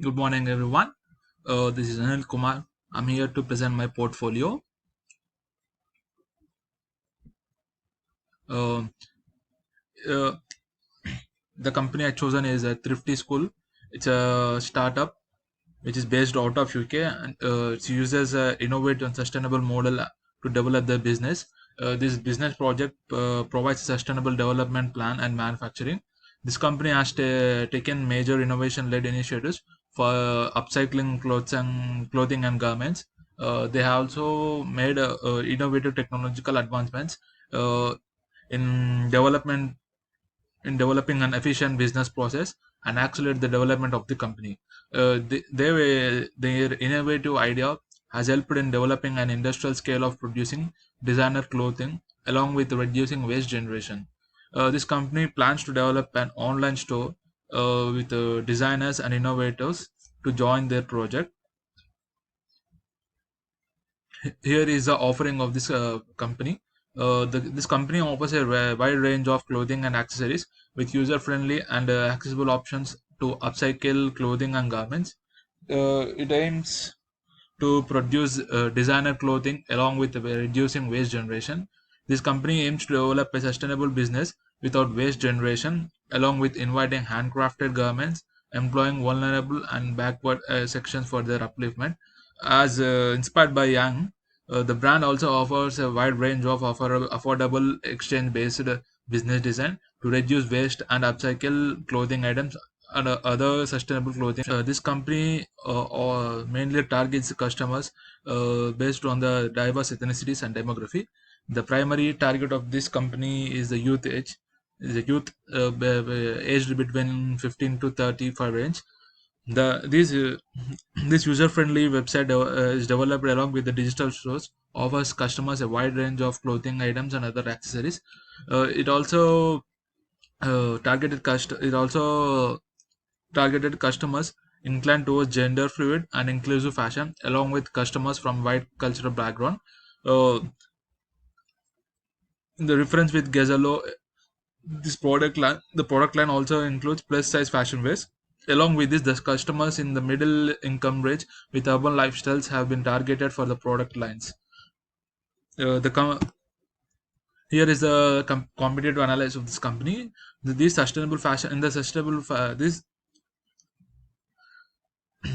Good morning, everyone. This is Anil Kumar. I'm here to present my portfolio. Uh, uh, the company I chosen is a Thrifty School. It's a startup which is based out of UK, and it uses a innovative and sustainable model to develop their business. This business project provides a sustainable development plan and manufacturing. This company has taken major innovation-led initiatives for upcycling clothing and garments. They have also made innovative technological advancements uh, in development in developing an efficient business process and accelerate the development of the company. Their innovative idea has helped in developing an industrial scale of producing designer clothing along with reducing waste generation. This company plans to develop an online store with designers and innovators to join their project. Here is the offering of this company. This company offers a wide range of clothing and accessories with user-friendly and accessible options to upcycle clothing and garments. It aims to produce designer clothing along with reducing waste generation. This company aims to develop a sustainable business without waste generation, along with inviting handcrafted garments, employing vulnerable and backward sections for their upliftment. As inspired by Young, the brand also offers a wide range of affordable exchange-based business design to reduce waste and upcycle clothing items and other sustainable clothing. This company mainly targets customers based on the diverse ethnicities and demography. The primary target of this company is the youth age, is the youth aged between 15 to 35 range. This user-friendly website is developed along with the digital stores, offers customers a wide range of clothing items and other accessories. It also it also targeted customers inclined towards gender fluid and inclusive fashion, along with customers from wide cultural background. Uh, in the reference with Gazalo, the product line also includes plus size fashion wears. Along with this, the customers in the middle income range with urban lifestyles have been targeted for the product lines. The Here is the competitive analysis of this company. This sustainable fashion in the sustainable this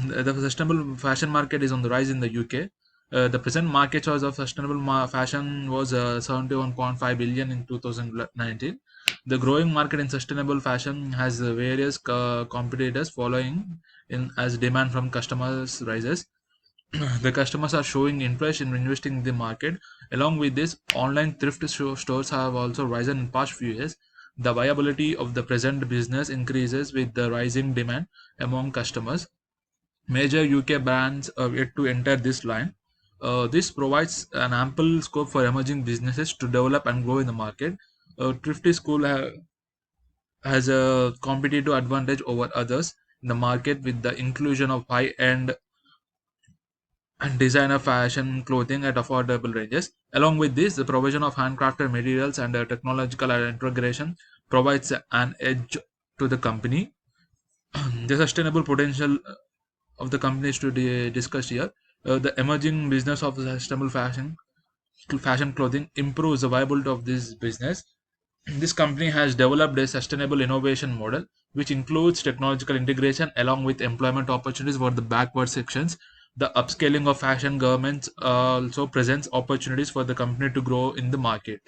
the sustainable fashion market is on the rise in the UK. The present market choice of sustainable fashion was 71.5 billion in 2019. The growing market in sustainable fashion has various competitors following in as demand from customers rises. The customers are showing interest in investing in the market. Along with this, online thrift stores have also risen in past few years. The viability of the present business increases with the rising demand among customers. Major UK brands are yet to enter this line. This provides an ample scope for emerging businesses to develop and grow in the market. Thrifty School has a competitive advantage over others in the market with the inclusion of high-end and designer fashion clothing at affordable ranges. Along with this, the provision of handcrafted materials and technological integration provides an edge to the company. The sustainable potential of the companies to discuss here. The emerging business of sustainable fashion clothing improves the viability of this business. This company has developed a sustainable innovation model, which includes technological integration along with employment opportunities for the backward sections. The upscaling of fashion garments also presents opportunities for the company to grow in the market.